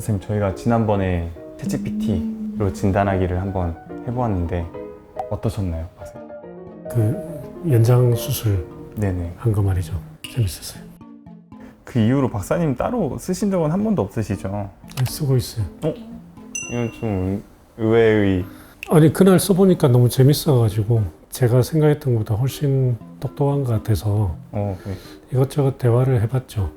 선생님, 저희가 지난번에 챗GPT로 진단하기를 한번 해보았는데 어떠셨나요? 그 연장 수술 네네. 한 거 말이죠. 재밌었어요. 그 이후로 박사님 따로 쓰신 적은 한 번도 없으시죠? 네, 쓰고 있어요. 이건 좀 의외의. 아니 그날 써보니까 너무 재밌어가지고 제가 생각했던 것보다 훨씬 똑똑한 것 같아서 네. 이것저것 대화를 해봤죠.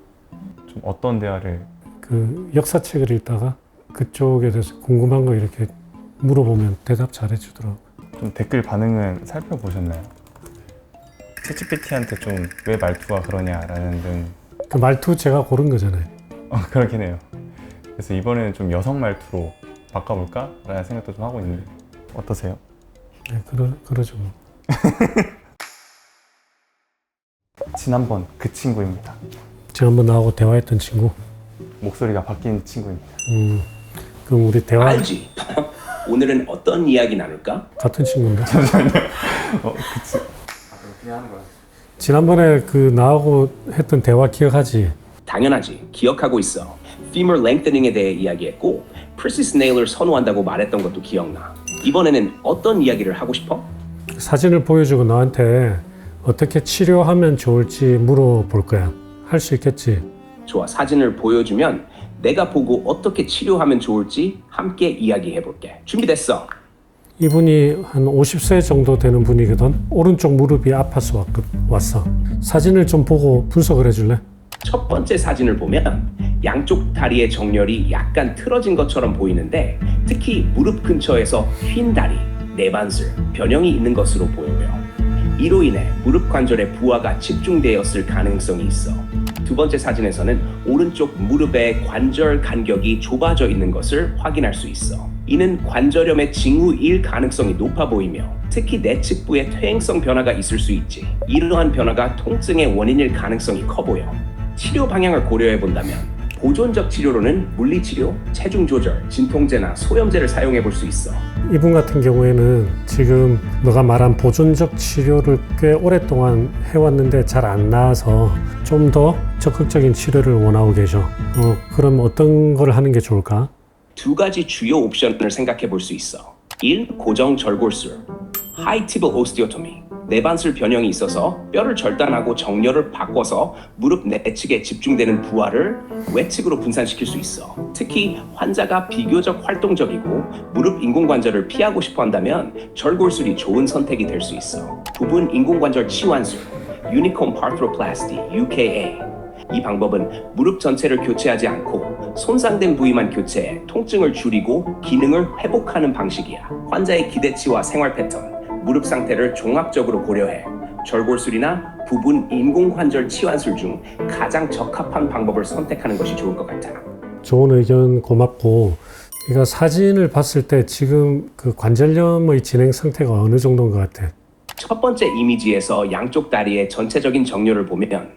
좀 어떤 대화를? 그 역사책을 읽다가 그쪽에 대해서 궁금한 거 이렇게 물어보면 대답 잘해주더라고요. 좀 댓글 반응은 살펴보셨나요? 챗GPT한테 좀 왜 말투가 그러냐라는 등. 그 말투 제가 고른 거잖아요. 그렇긴 해요. 그래서 이번에는 좀 여성 말투로 바꿔볼까? 라는 생각도 좀 하고 있는데 어떠세요? 네, 그러죠 뭐. 지난번 그 친구입니다. 지난번 나하고 대화했던 친구. 목소리가 바뀐 친구입니다. 그럼 우리 대화 알지? 오늘은 어떤 이야기 나눌까? 같은 친구인데. 그치. 그렇게 하는 거야. 지난번에 그 나하고 했던 대화 기억하지? 당연하지. 기억하고 있어. femur lengthening에 대해 이야기했고 persist nail을 선호한다고 말했던 것도 기억나. 이번에는 어떤 이야기를 하고 싶어? 사진을 보여주고 너한테 어떻게 치료하면 좋을지 물어볼 거야. 할 수 있겠지? 좋아. 사진을 보여주면 내가 보고 어떻게 치료하면 좋을지 함께 이야기해볼게. 준비됐어? 이분이 한 50세 정도 되는 분이거든. 오른쪽 무릎이 아파서 왔어. 사진을 좀 보고 분석을 해줄래? 첫 번째 사진을 보면 양쪽 다리의 정렬이 약간 틀어진 것처럼 보이는데 특히 무릎 근처에서 휜 다리, 내반슬, 변형이 있는 것으로 보여요. 이로 인해 무릎 관절의 부하가 집중되었을 가능성이 있어. 두 번째 사진에서는 오른쪽 무릎의 관절 간격이 좁아져 있는 것을 확인할 수 있어. 이는 관절염의 징후일 가능성이 높아 보이며 특히 내측부에 퇴행성 변화가 있을 수 있지. 이러한 변화가 통증의 원인일 가능성이 커 보여. 치료 방향을 고려해 본다면 보존적 치료로는 물리치료, 체중 조절, 진통제나 소염제를 사용해 볼 수 있어. 이분 같은 경우에는 지금 너가 말한 보존적 치료를 꽤 오랫동안 해왔는데 잘 안 나아서 좀 더 적극적인 치료를 원하고 계셔. 그럼 어떤 걸 하는 게 좋을까? 두 가지 주요 옵션을 생각해 볼 수 있어. 1. 고정 절골술, 하이 티블 오스티오토미. 내반슬 변형이 있어서 뼈를 절단하고 정렬을 바꿔서 무릎 내측에 집중되는 부하를 외측으로 분산시킬 수 있어. 특히 환자가 비교적 활동적이고 무릎 인공관절을 피하고 싶어 한다면 절골술이 좋은 선택이 될 수 있어. 부분 인공관절 치환술, 유니콘 파르트로플라스티, UKA. 이 방법은 무릎 전체를 교체하지 않고 손상된 부위만 교체해 통증을 줄이고 기능을 회복하는 방식이야. 환자의 기대치와 생활 패턴, 무릎 상태를 종합적으로 고려해 절골술이나 부분 인공관절 치환술 중 가장 적합한 방법을 선택하는 것이 좋을 것 같아. 좋은 의견 고맙고, 그러니까 사진을 봤을 때 지금 그 관절염의 진행 상태가 어느 정도인 것 같아? 첫 번째 이미지에서 양쪽 다리의 전체적인 정렬을 보면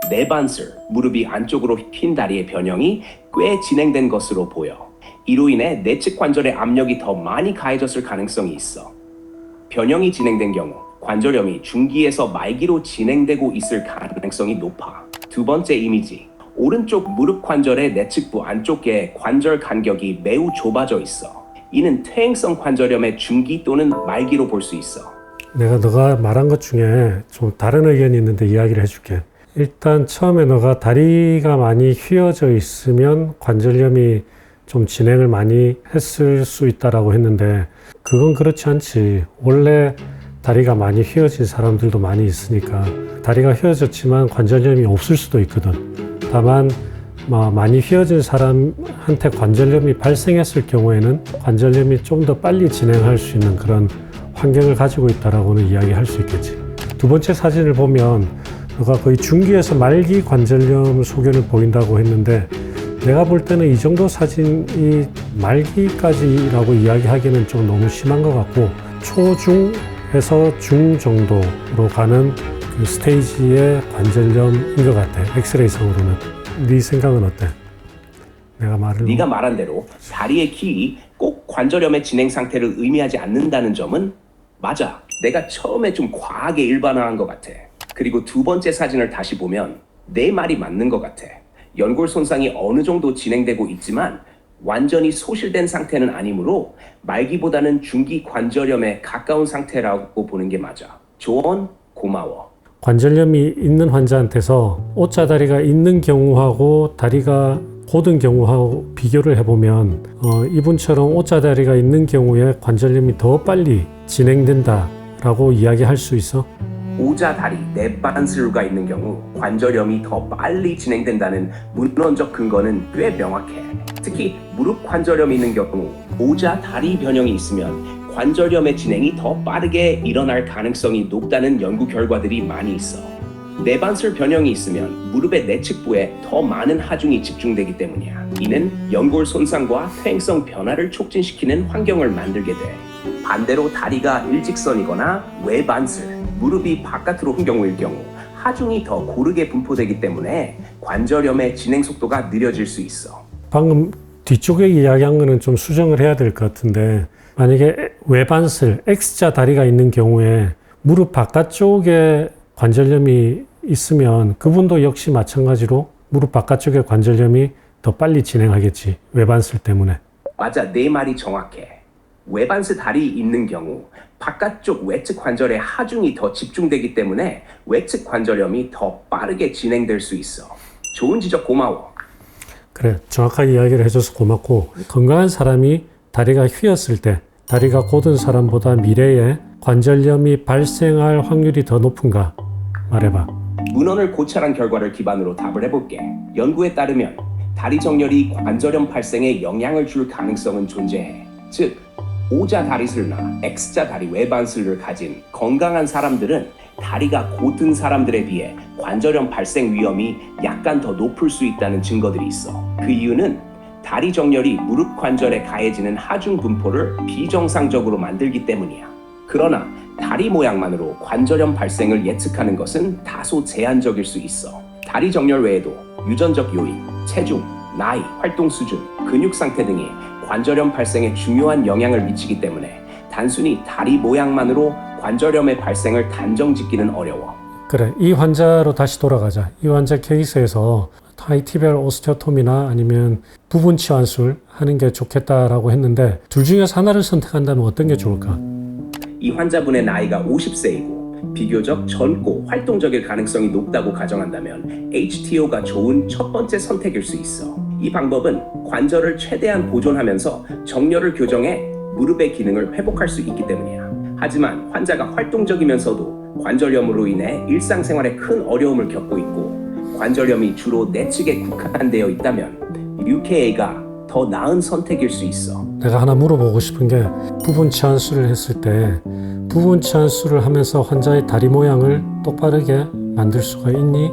내반슬, 무릎이 안쪽으로 휜 다리의 변형이 꽤 진행된 것으로 보여. 이로 인해 내측 관절의 압력이 더 많이 가해졌을 가능성이 있어. 변형이 진행된 경우 관절염이 중기에서 말기로 진행되고 있을 가능성이 높아. 두 번째 이미지, 오른쪽 무릎 관절의 내측부 안쪽에 관절 간격이 매우 좁아져 있어. 이는 퇴행성 관절염의 중기 또는 말기로 볼 수 있어. 내가 너가 말한 것 중에 좀 다른 의견이 있는데 이야기를 해줄게. 일단 처음에 너가 다리가 많이 휘어져 있으면 관절염이 좀 진행을 많이 했을 수 있다라고 했는데 그건 그렇지 않지. 원래 다리가 많이 휘어진 사람들도 많이 있으니까 다리가 휘어졌지만 관절염이 없을 수도 있거든. 다만 많이 휘어진 사람한테 관절염이 발생했을 경우에는 관절염이 좀 더 빨리 진행할 수 있는 그런 환경을 가지고 있다라고는 이야기할 수 있겠지. 두 번째 사진을 보면 너가 거의 중기에서 말기 관절염 소견을 보인다고 했는데 내가 볼 때는 이 정도 사진이 말기까지라고 이야기하기는 좀 너무 심한 것 같고 초중에서 중 정도로 가는 그 스테이지의 관절염인 것 같아. 엑스레이상으로는. 네 생각은 어때? 네가 말한 대로 다리의 키 꼭 관절염의 진행 상태를 의미하지 않는다는 점은 맞아. 내가 처음에 좀 과하게 일반화한 것 같아. 그리고 두 번째 사진을 다시 보면 내 말이 맞는 것 같아. 연골 손상이 어느 정도 진행되고 있지만 완전히 소실된 상태는 아니므로 말기보다는 중기 관절염에 가까운 상태라고 보는 게 맞아. 조언 고마워. 관절염이 있는 환자한테서 O자 다리가 있는 경우하고 다리가 곧은 경우하고 비교를 해보면 이분처럼 O자 다리가 있는 경우에 관절염이 더 빨리 진행된다라고 이야기할 수 있어? 오자 다리, 내반슬류가 있는 경우 관절염이 더 빨리 진행된다는 문헌적 근거는 꽤 명확해. 특히 무릎 관절염이 있는 경우 오자 다리 변형이 있으면 관절염의 진행이 더 빠르게 일어날 가능성이 높다는 연구 결과들이 많이 있어. 내반슬 변형이 있으면 무릎의 내측부에 더 많은 하중이 집중되기 때문이야. 이는 연골 손상과 퇴행성 변화를 촉진시키는 환경을 만들게 돼. 반대로 다리가 일직선이거나 외반슬, 무릎이 바깥으로 온 경우일 경우 하중이 더 고르게 분포되기 때문에 관절염의 진행 속도가 느려질 수 있어. 방금 뒤쪽에 이야기한 거는 좀 수정을 해야 될 것 같은데 만약에 외반슬, X자 다리가 있는 경우에 무릎 바깥쪽에 관절염이 있으면 그분도 역시 마찬가지로 무릎 바깥쪽에 관절염이 더 빨리 진행하겠지. 외반슬 때문에. 맞아, 내 말이 정확해. 외반슬 다리 있는 경우 바깥쪽 외측 관절에 하중이 더 집중되기 때문에 외측 관절염이 더 빠르게 진행될 수 있어. 좋은 지적 고마워. 그래, 정확하게 이야기를 해줘서 고맙고 건강한 사람이 다리가 휘었을 때 다리가 곧은 사람보다 미래에 관절염이 발생할 확률이 더 높은가 말해봐. 문헌을 고찰한 결과를 기반으로 답을 해볼게. 연구에 따르면 다리 정렬이 관절염 발생에 영향을 줄 가능성은 존재해. 즉 오자 다리슬나 X자 다리 외반슬을 가진 건강한 사람들은 다리가 곧은 사람들에 비해 관절염 발생 위험이 약간 더 높을 수 있다는 증거들이 있어. 그 이유는 다리 정렬이 무릎 관절에 가해지는 하중 분포를 비정상적으로 만들기 때문이야. 그러나 다리 모양만으로 관절염 발생을 예측하는 것은 다소 제한적일 수 있어. 다리 정렬 외에도 유전적 요인, 체중, 나이, 활동 수준, 근육 상태 등이 관절염 발생에 중요한 영향을 미치기 때문에 단순히 다리 모양만으로 관절염의 발생을 단정짓기는 어려워. 그래, 이 환자로 다시 돌아가자. 이 환자 케이스에서 하이티벨 오스테오토미나 아니면 부분 치환술 하는 게 좋겠다라고 했는데 둘 중에서 하나를 선택한다면 어떤 게 좋을까? 이 환자분의 나이가 50세이고 비교적 젊고 활동적일 가능성이 높다고 가정한다면 HTO가 좋은 첫 번째 선택일 수 있어. 이 방법은 관절을 최대한 보존하면서 정렬을 교정해 무릎의 기능을 회복할 수 있기 때문이야. 하지만 환자가 활동적이면서도 관절염으로 인해 일상생활에 큰 어려움을 겪고 있고 관절염이 주로 내측에 국한되어 있다면 UKA가 더 나은 선택일 수 있어. 내가 하나 물어보고 싶은 게 부분 치환술을 했을 때 부분 치환술을 하면서 환자의 다리 모양을 똑바르게 만들 수가 있니?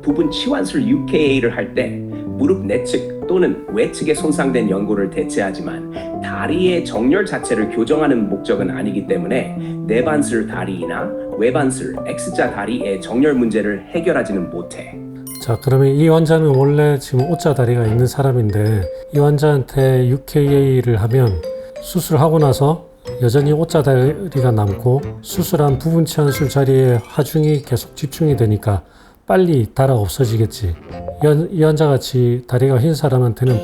부분 치환술 UKA를 할 때 무릎 내측 또는 외측에 손상된 연골을 대체하지만 다리의 정렬 자체를 교정하는 목적은 아니기 때문에 내반슬 다리나 외반슬 X자 다리의 정렬 문제를 해결하지는 못해. 자, 그러면 이 환자는 원래 지금 O자 다리가 있는 사람인데 이 환자한테 UKA를 하면 수술하고 나서 여전히 O자 다리가 남고 수술한 부분 치환술 자리에 하중이 계속 집중이 되니까 빨리 달아 없어지겠지. 이 환자같이 다리가 흰 사람한테는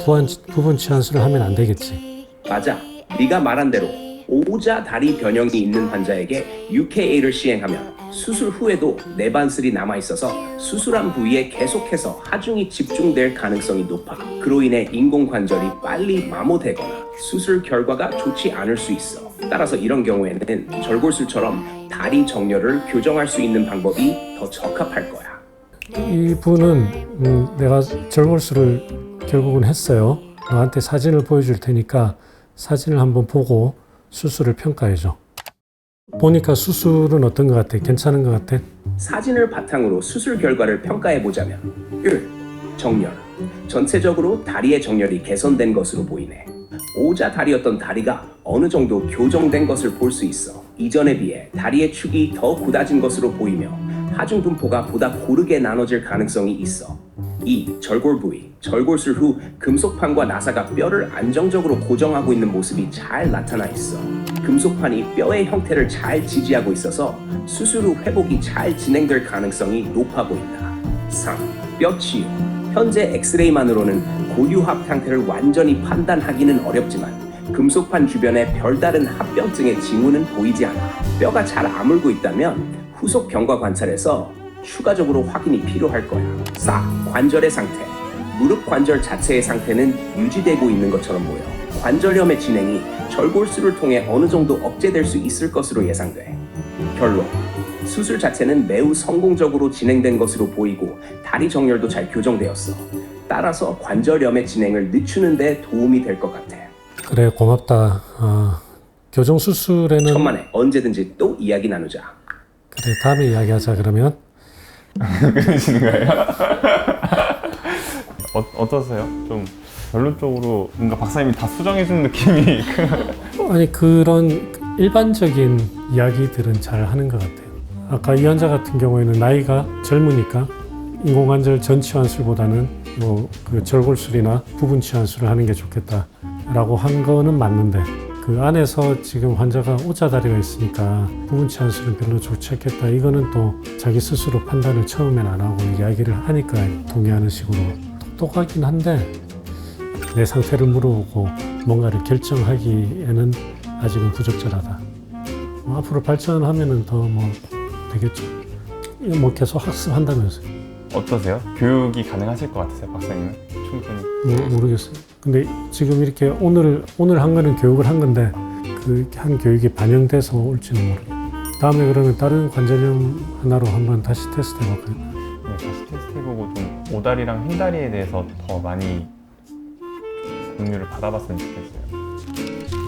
부분 치환술을 하면 안 되겠지. 맞아. 네가 말한 대로 오자 다리 변형이 있는 환자에게 UKA를 시행하면 수술 후에도 내반슬이 남아있어서 수술한 부위에 계속해서 하중이 집중될 가능성이 높아. 그로 인해 인공관절이 빨리 마모되거나 수술 결과가 좋지 않을 수 있어. 따라서 이런 경우에는 절골술처럼 다리 정렬을 교정할 수 있는 방법이 더 적합할 거야. 이분은 내가 절골술을 결국은 했어요. 너한테 사진을 보여줄 테니까 사진을 한번 보고 수술을 평가해줘. 보니까 수술은 어떤 것 같아? 괜찮은 것 같아? 사진을 바탕으로 수술 결과를 평가해보자면 1. 정렬. 전체적으로 다리의 정렬이 개선된 것으로 보이네. 오자 다리였던 다리가 어느 정도 교정된 것을 볼 수 있어. 이전에 비해 다리의 축이 더 굳어진 것으로 보이며 하중 분포가 보다 고르게 나눠질 가능성이 있어. 2. 절골 부위. 절골술 후 금속판과 나사가 뼈를 안정적으로 고정하고 있는 모습이 잘 나타나 있어. 금속판이 뼈의 형태를 잘 지지하고 있어서 수술 후 회복이 잘 진행될 가능성이 높아 보인다. 3. 뼈 치유. 현재 엑스레이만으로는 고유합 상태를 완전히 판단하기는 어렵지만 금속판 주변에 별다른 합병증의 징후는 보이지 않아 뼈가 잘 아물고 있다면 후속 경과 관찰에서 추가적으로 확인이 필요할 거야. 4. 관절의 상태. 무릎 관절 자체의 상태는 유지되고 있는 것처럼 보여 관절염의 진행이 절골술을 통해 어느 정도 억제될 수 있을 것으로 예상돼. 결론. 수술 자체는 매우 성공적으로 진행된 것으로 보이고 다리 정렬도 잘 교정되었어. 따라서 관절염의 진행을 늦추는 데 도움이 될 것 같아. 그래, 고맙다. 교정 수술에는 천만에 언제든지 또 이야기 나누자. 그래, 다음에 이야기하자. 그러면 끊으시는 거예요? 어떠세요? 좀 결론적으로 뭔가 박사님이 다 수정해주는 느낌이 아니 그런 일반적인 이야기들은 잘 하는 것 같아요. 아까 이 환자 같은 경우에는 나이가 젊으니까 인공관절 전치환술보다는 그 절골술이나 부분 치환술을 하는 게 좋겠다라고 한 거는 맞는데 그 안에서 지금 환자가 오자다리가 있으니까 부분 치환술은 별로 좋지 않겠다. 이거는 또 자기 스스로 판단을 처음엔 안 하고 이야기를 하니까 동의하는 식으로 똑똑하긴 한데 내 상태를 물어보고 뭔가를 결정하기에는 아직은 부적절하다. 앞으로 발전하면은 더 되겠죠. 이거 계속 학습한다면서요. 어떠세요? 교육이 가능하실 것 같으세요, 박사님은? 충분히. 모르겠어요. 근데 지금 이렇게 오늘 한 거는 교육을 한 건데 그 한 교육이 반영돼서 올지는 모르겠어요. 다음에 그러면 다른 관절염 하나로 한번 다시 테스트 해볼까요? 네, 다시 테스트해보고 좀 오다리랑 흰다리에 대해서 더 많이 공유를 받아봤으면 좋겠어요.